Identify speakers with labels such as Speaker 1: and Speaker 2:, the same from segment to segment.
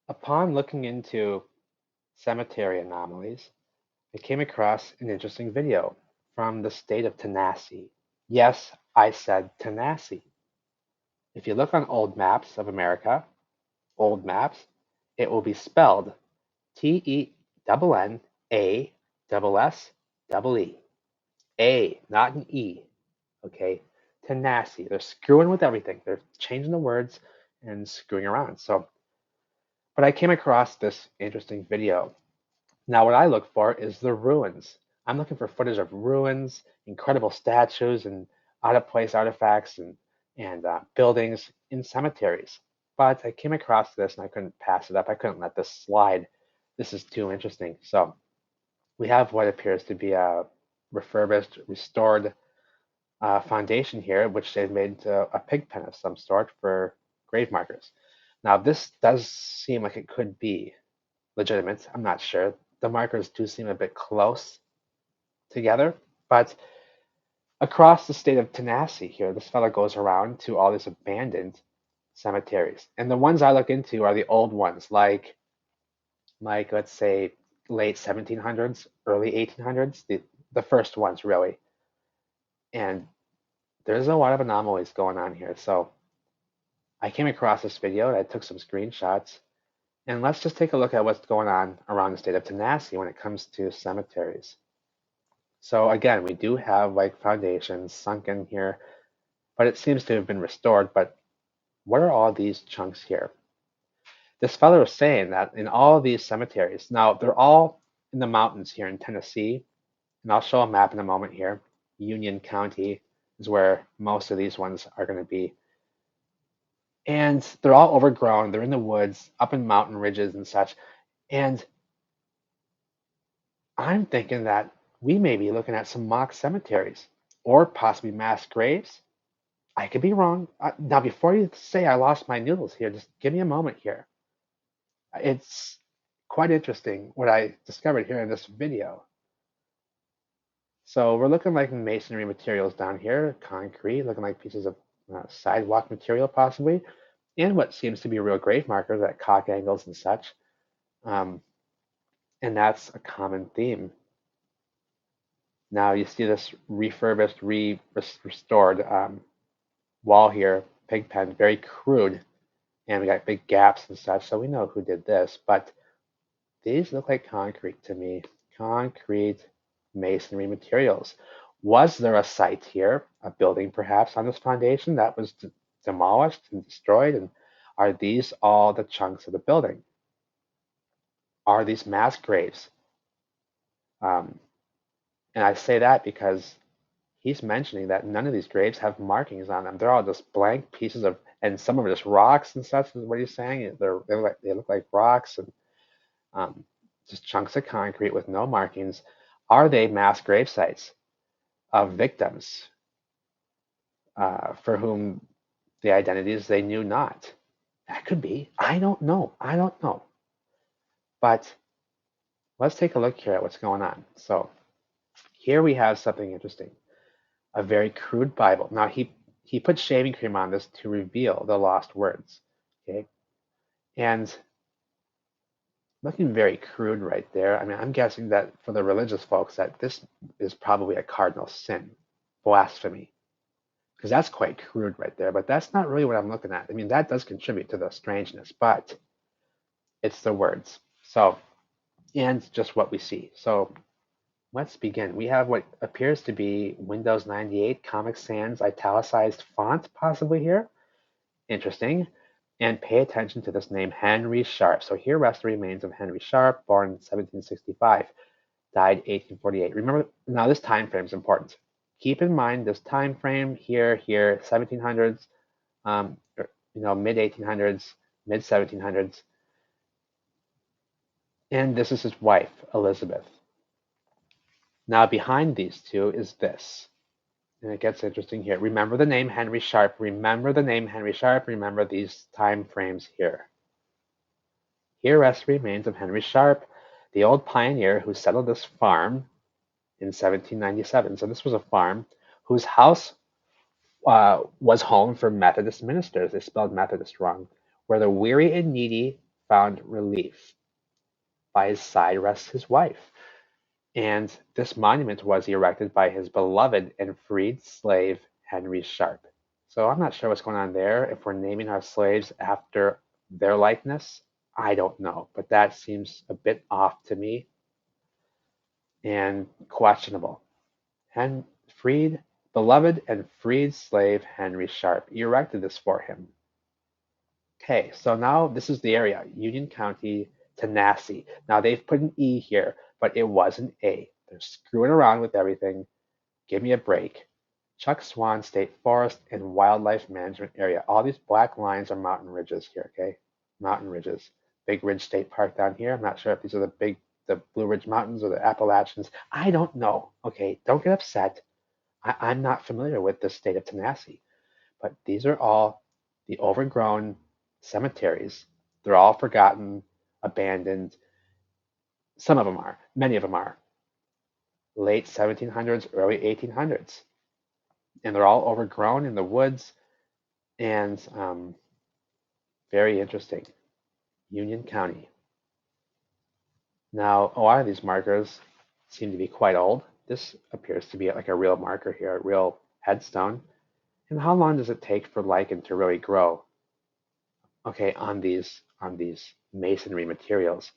Speaker 1: Upon looking into cemetery anomalies, I came across an interesting video from the state of TennAssee. Yes, I said TennAssee. If you look on old maps of America, old maps, it will be spelled TENNASSE. A, not an E. Okay, TennAssee. They're screwing with everything. They're changing the words and screwing around. But I came across this interesting video. Now, what I look for is the ruins. I'm looking for footage of ruins, incredible statues, and out of place artifacts and buildings in cemeteries. But I came across this and I couldn't pass it up. I couldn't let this slide. This is too interesting. So we have what appears to be a refurbished, restored foundation here, which they've made into a pig pen of some sort for grave markers. Now, this does seem like it could be legitimate. I'm not sure. The markers do seem a bit close together, but across the state of TennAssee here, this fellow goes around to all these abandoned cemeteries. And the ones I look into are the old ones, like let's say late 1700s, early 1800s, the first ones really. And there's a lot of anomalies going on here. So I came across this video and I took some screenshots. And let's just take a look at what's going on around the state of TennAssee when it comes to cemeteries. So again, we do have like foundations sunk in here, but it seems to have been restored. But what are all these chunks here? This fellow was saying that in all of these cemeteries, now they're all in the mountains here in Tennessee, and I'll show a map in a moment here. Union County is where most of these ones are going to be. And they're all overgrown. They're in the woods, up in mountain ridges and such. And I'm thinking that we may be looking at some mock cemeteries or possibly mass graves. I could be wrong. Now, before you say I lost my noodles here, just give me a moment here. It's quite interesting what I discovered here in this video. So we're looking like masonry materials down here, concrete, looking like pieces of sidewalk material possibly, and what seems to be real grave markers at cock angles and such. Um, and that's a common theme. Now you see this refurbished, restored wall here, pig pen, very crude, and we got big gaps and such, so we know who did this, but these look like concrete to me. Concrete masonry materials. Was there a site here, a building perhaps on this foundation that was demolished and destroyed? And are these all the chunks of the building? Are these mass graves? Um, and I say that because he's mentioning that none of these graves have markings on them. They're all just blank pieces of, and some of them are just rocks and such. Is what he's saying. They look like rocks and um, just chunks of concrete with no markings. Are they mass grave sites of victims for whom the identities they knew not? That could be. I don't know. I don't know. But let's take a look here at what's going on. So here we have something interesting. A very crude Bible. Now he put shaving cream on this to reveal the lost words. Okay. And looking very crude right there. I mean, I'm guessing that for the religious folks that this is probably a cardinal sin, blasphemy, because that's quite crude right there. But that's not really what I'm looking at. I mean, that does contribute to the strangeness, but it's the words. So, and just what we see. So let's begin. We have what appears to be Windows 98 Comic Sans italicized font possibly here. Interesting. And pay attention to this name, Henry Sharp. So here rests the remains of Henry Sharp, born in 1765, died 1848. Remember, now this time frame is important. Keep in mind this time frame here, 1700s, mid 1800s, mid 1700s. And this is his wife, Elizabeth. Now behind these two is this. And it gets interesting here. Remember the name Henry Sharp. Remember the name Henry Sharp. Remember these time frames here. Here rests the remains of Henry Sharp, the old pioneer who settled this farm in 1797. So this was a farm whose house was home for Methodist ministers. They spelled Methodist wrong, where the weary and needy found relief. By his side rests his wife. And this monument was erected by his beloved and freed slave, Henry Sharp. So I'm not sure what's going on there. If we're naming our slaves after their likeness, I don't know. But that seems a bit off to me and questionable. Hen- freed, beloved and freed slave Henry Sharp erected this for him. Okay, so now this is the area, Union County, TennAssee. Now they've put an E here, but it was an A. They're screwing around with everything. Give me a break. Chuck Swan State Forest and Wildlife Management Area. All these black lines are mountain ridges here, okay? Mountain ridges. Big Ridge State Park down here. I'm not sure if these are the Blue Ridge Mountains or the Appalachians. I don't know. Okay, don't get upset. I'm not familiar with the state of TennAssee, but these are all the overgrown cemeteries. They're all forgotten, abandoned. Some of them are. Many of them are. Late 1700s, early 1800s. And they're all overgrown in the woods and very interesting. Union County. Now, a lot of these markers seem to be quite old. This appears to be like a real marker here, a real headstone. And how long does it take for lichen to really grow? Okay, on these masonry materials.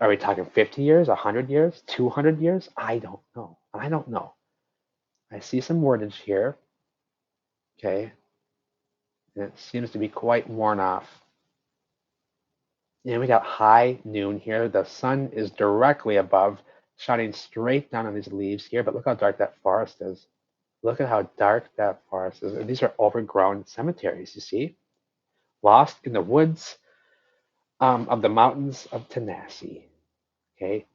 Speaker 1: Are we talking 50 years, 100 years, 200 years? I don't know. I don't know. I see some wordage here. Okay, and it seems to be quite worn off. And we got high noon here. The sun is directly above, shining straight down on these leaves here. But look how dark that forest is. Look at how dark that forest is. And these are overgrown cemeteries, you see? Lost in the woods of the mountains of TennAssee. Okay?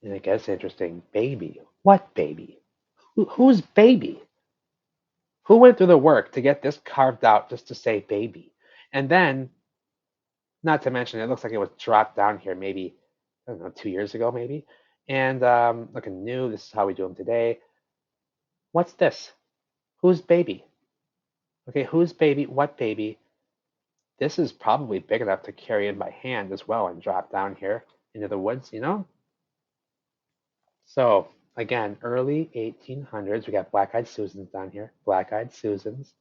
Speaker 1: And it gets interesting. Baby. What baby? Who's baby? Who went through the work to get this carved out just to say baby? And then, not to mention, it looks like it was dropped down here maybe, I don't know, 2 years ago maybe. And looking new, this is how we do them today. What's this? Who's baby? Okay, who's baby? What baby? This is probably big enough to carry in by hand as well and drop down here into the woods, you know? So again, early 1800s, we got black-eyed Susans down here, black-eyed Susans,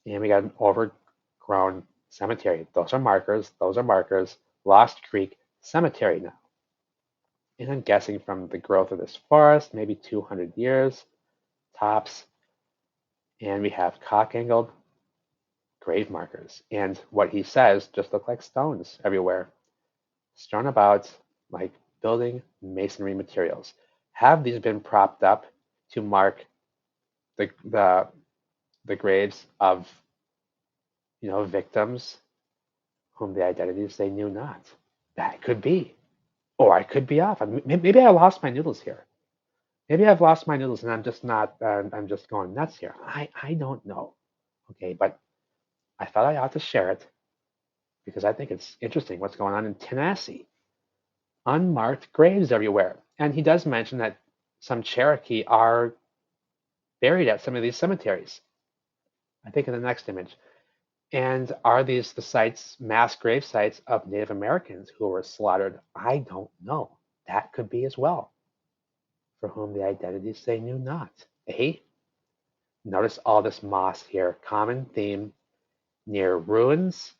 Speaker 1: and we got an overgrown cemetery. Those are markers. Those are markers. Lost Creek Cemetery now. And I'm guessing from the growth of this forest, maybe 200 years tops. And we have cock-angled grave markers. And what he says just look like stones everywhere, strewn about like building masonry materials. Have these been propped up to mark the the graves of victims whom the identities they knew not? That could be, or I could be off. Maybe I lost my noodles here. Maybe I've lost my noodles and I'm just not. I'm just going nuts here. I don't know. Okay, but I thought I ought to share it because I think it's interesting what's going on in TennAssee. Unmarked graves everywhere. And he does mention that some Cherokee are buried at some of these cemeteries. I think in the next image. And are these the sites, mass grave sites of Native Americans who were slaughtered? I don't know. That could be as well. For whom the identities they knew not. Eh? Notice all this moss here. Common theme near ruins,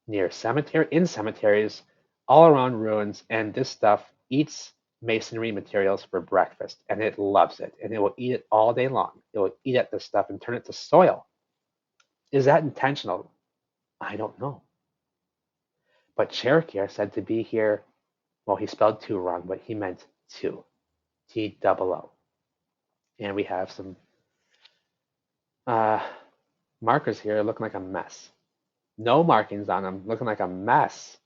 Speaker 1: near cemetery, in cemeteries, all around ruins, and this stuff eats masonry materials for breakfast, and it loves it, and it will eat it all day long. It will eat at this stuff and turn it to soil. Is that intentional? I don't know. But Cherokee are said to be here. Well, he spelled two wrong, but he meant two. T-double-O. And we have some uh, markers here looking like a mess. No markings on them, looking like a mess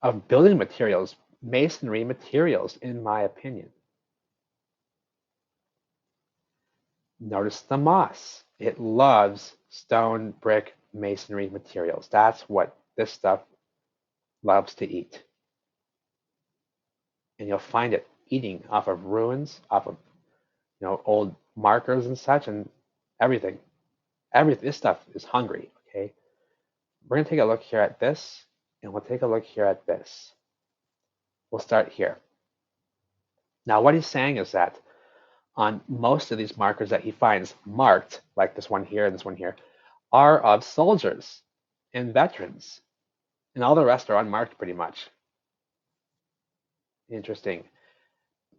Speaker 1: of building materials, masonry materials, in my opinion. Notice the moss. It loves stone, brick, masonry materials. That's what this stuff loves to eat. And you'll find it eating off of ruins, off of old markers and such, and everything. This stuff is hungry. Okay, we're going to take a look here at this, and we'll take a look here at this. We'll start here. Now, what he's saying is that on most of these markers that he finds marked, like this one here and this one here, are of soldiers and veterans, and all the rest are unmarked pretty much. Interesting.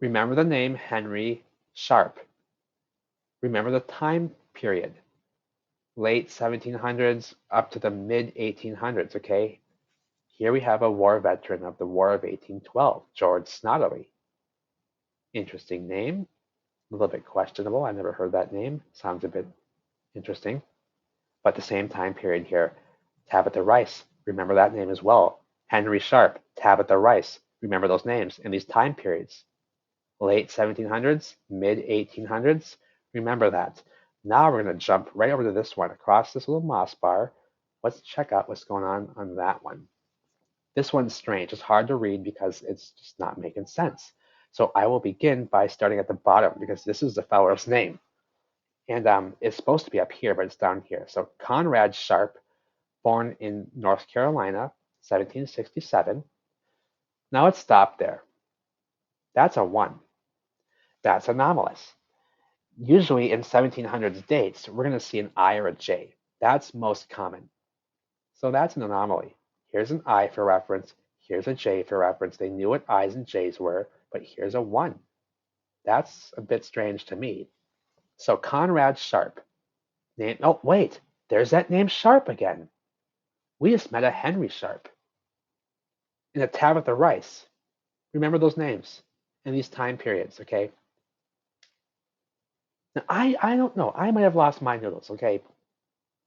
Speaker 1: Remember the name Henry Sharp. Remember the time period, late 1700s up to the mid 1800s, okay? Here we have a war veteran of the War of 1812, George Snodely. Interesting name, a little bit questionable. I've never heard that name. Sounds a bit interesting. But the same time period here, Tabitha Rice, remember that name as well. Henry Sharp, Tabitha Rice, remember those names in these time periods. Late 1700s, mid 1800s, remember that. Now we're going to jump right over to this one, across this little moss bar. Let's check out what's going on that one. This one's strange. It's hard to read because it's just not making sense. So I will begin by starting at the bottom because this is the fellow's name. And it's supposed to be up here, but it's down here. So Conrad Sharp, born in North Carolina, 1767. Now let's stop there. That's a 1. That's anomalous. Usually in 1700s dates, we're going to see an I or a J. That's most common. So that's an anomaly. Here's an I for reference. Here's a J for reference. They knew what I's and J's were, but here's a 1. That's a bit strange to me. So Conrad Sharp. Oh, wait. There's that name Sharp again. We just met a Henry Sharp and a Tabitha Rice. Remember those names in these time periods, okay? Now, I don't know. I might have lost my noodles, okay?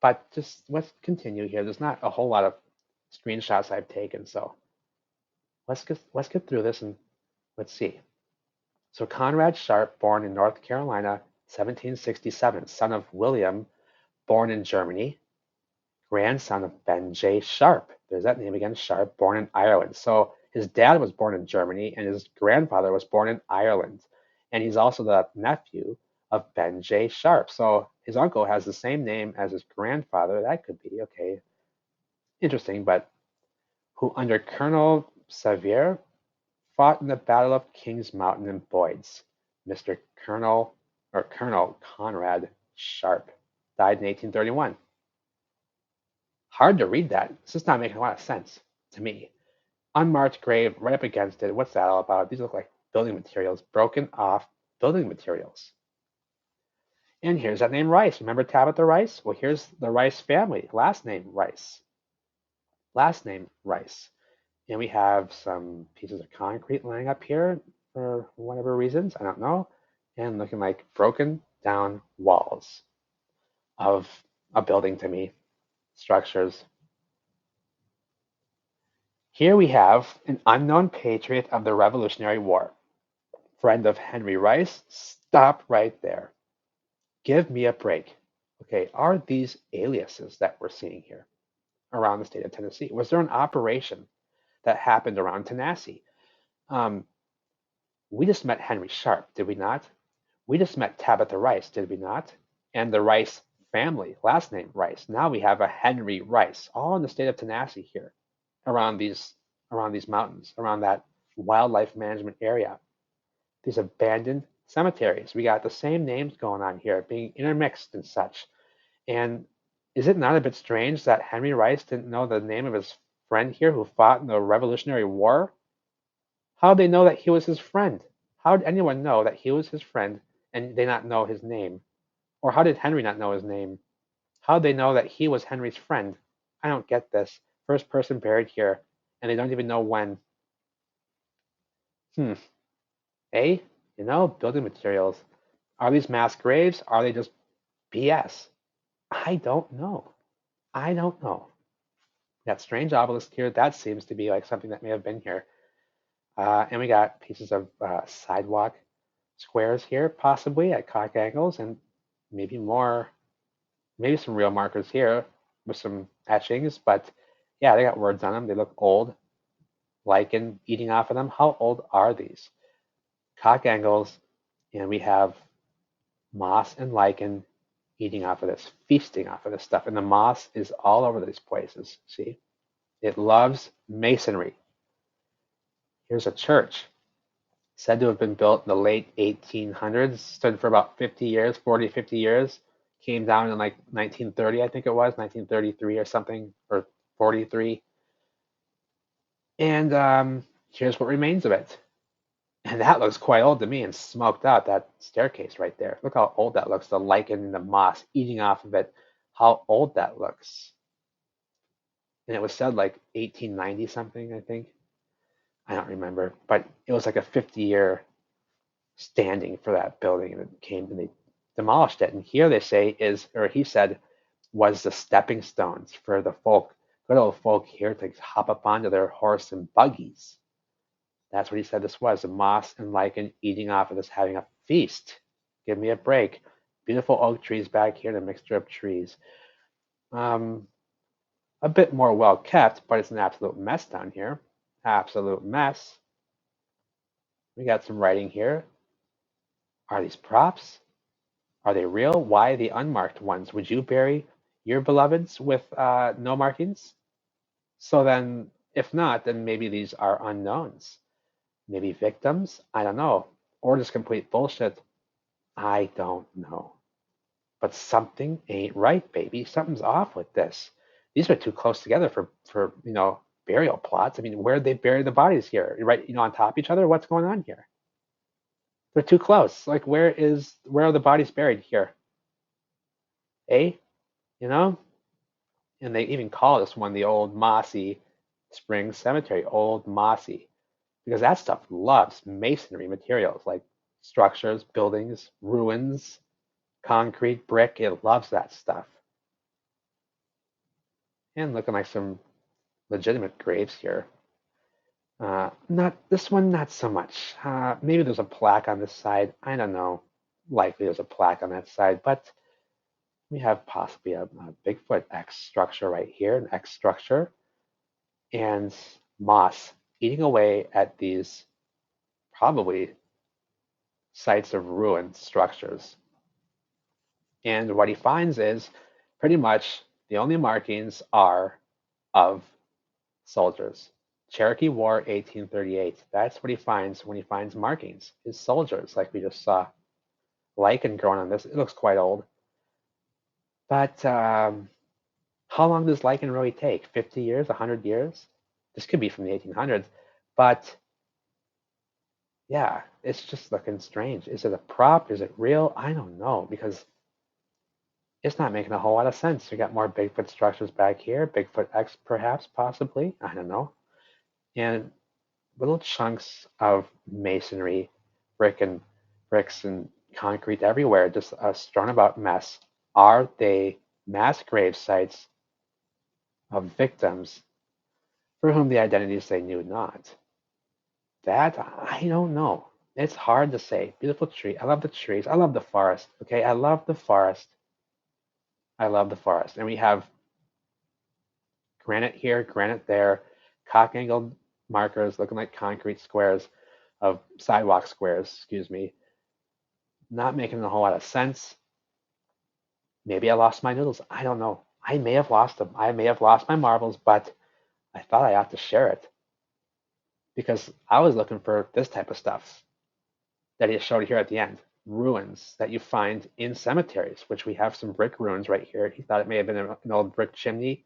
Speaker 1: But just let's continue here. There's not a whole lot of screenshots I've taken, so let's get through this and let's see. So Conrad Sharp, born in North Carolina, 1767, son of William, born in Germany, grandson of Ben J. Sharp. There's that name again, Sharp, born in Ireland. So his dad was born in Germany and his grandfather was born in Ireland. And he's also the nephew of Ben J. Sharp. So his uncle has the same name as his grandfather. That could be, okay, interesting, but who under Colonel Sevier fought in the Battle of Kings Mountain and Boyd's. Mr. Colonel Conrad Sharp died in 1831. Hard to read that. It's just not making a lot of sense to me. Unmarked grave right up against it. What's that all about? These look like building materials, broken off building materials. And here's that name Rice. Remember Tabitha Rice? Well, here's the Rice family. Last name Rice. Last name Rice. And we have some pieces of concrete laying up here for whatever reasons. I don't know. And looking like broken down walls of a building to me. Structures. Here we have an unknown patriot of the Revolutionary War. Friend of Henry Rice. Stop right there. Give me a break. Okay, are these aliases that we're seeing here around the state of Tennessee? Was there an operation that happened around TennAssee? We just met Henry Sharp, did we not? We just met Tabitha Rice, did we not? And the Rice family, last name Rice. Now we have a Henry Rice, all in the state of Tennessee here, around these mountains, around that wildlife management area. These abandoned cemeteries. We got the same names going on here, being intermixed and such. And is it not a bit strange that Henry Rice didn't know the name of his friend here who fought in the Revolutionary War? How did they know that he was his friend? How did anyone know that he was his friend and they not know his name? Or how did Henry not know his name? How did they know that he was Henry's friend? I don't get this. First person buried here, and they don't even know when. Eh? Building materials. Are these mass graves? Are they just BS? I don't know. I don't know. That strange obelisk here, that seems to be like something that may have been here. And we got pieces of sidewalk squares here, possibly at cock angles, and maybe some real markers here with some etchings. But yeah, they got words on them. They look old. Lichen eating off of them. How old are these? Cock angles, and we have moss and lichen eating off of this, feasting off of this stuff. And the moss is all over these places. See, it loves masonry. Here's a church said to have been built in the late 1800s, stood for about 50 years, 40, 50 years, came down in like 1930, I think it was, 1933 or something, or 43. And here's what remains of it. And that looks quite old to me and smoked out, that staircase right there. Look how old that looks, the lichen and the moss eating off of it, how old that looks. And it was said like 1890 something, I think. I don't remember, but it was like a 50-year standing for that building, and it came and they demolished it. And here they say is, or he said, was the stepping stones for the folk, good old folk here to hop up onto their horse and buggies. That's what he said this was, the moss and lichen eating off of this, having a feast. Give me a break. Beautiful oak trees back here, and a mixture of trees. A bit more well kept, but it's an absolute mess down here. Absolute mess. We got some writing here. Are these props? Are they real? Why the unmarked ones? Would you bury your beloveds with no markings? So then, if not, then maybe these are unknowns. Maybe victims? I don't know. Or just complete bullshit. I don't know. But something ain't right, baby. Something's off with this. These are too close together for burial plots. I mean, where'd they bury the bodies here? Right, on top of each other? What's going on here? They're too close. Like, where are the bodies buried here? Eh? You know? And they even call this one the Old Mossy Springs Cemetery, Old Mossy, because that stuff loves masonry materials like structures, buildings, ruins, concrete, brick. It loves that stuff. And looking like some legitimate graves here. Not this one, not so much. Maybe there's a plaque on this side. I don't know. Likely there's a plaque on that side, but we have possibly a Bigfoot X structure right here, an X structure, and moss eating away at these probably sites of ruined structures. And what he finds is pretty much the only markings are of soldiers. Cherokee War 1838. That's what he finds when he finds markings, is soldiers, like we just saw. Lichen growing on this. It looks quite old. But how long does lichen really take? 50 years? 100 years? This could be from the 1800s. But yeah, it's just looking strange. Is it a prop? Is it real? I don't know, because it's not making a whole lot of sense. We got more Bigfoot structures back here. Bigfoot X, perhaps, possibly. I don't know. And little chunks of masonry, bricks and concrete everywhere, just a strewn about mess. Are they mass grave sites of victims for whom the identities they knew not? That I don't know. It's hard to say. Beautiful tree. I love the trees. I love the forest. Okay, I love the forest. I love the forest. And we have granite here, granite there, cock-angled markers looking like concrete squares of sidewalk squares, excuse me. Not making a whole lot of sense. Maybe I lost my noodles. I don't know. I may have lost them. I may have lost my marbles, but I thought I ought to share it because I was looking for this type of stuff that he showed here at the end. Ruins that you find in cemeteries, which we have some brick ruins right here. He thought it may have been an old brick chimney.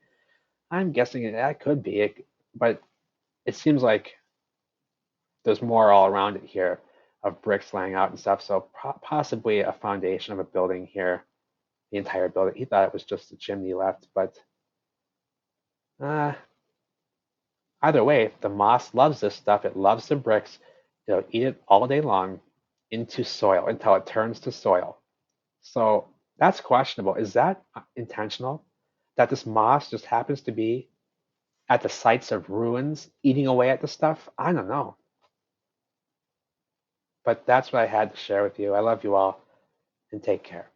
Speaker 1: I'm guessing that could be it, but it seems like there's more all around it here of bricks laying out and stuff. So possibly a foundation of a building here, the entire building. He thought it was just a chimney left, but uh, either way, the moss loves this stuff. It loves the bricks. It'll eat it all day long into soil until it turns to soil. So that's questionable. Is that intentional? That this moss just happens to be at the sites of ruins, eating away at the stuff? I don't know. But that's what I had to share with you. I love you all, and take care.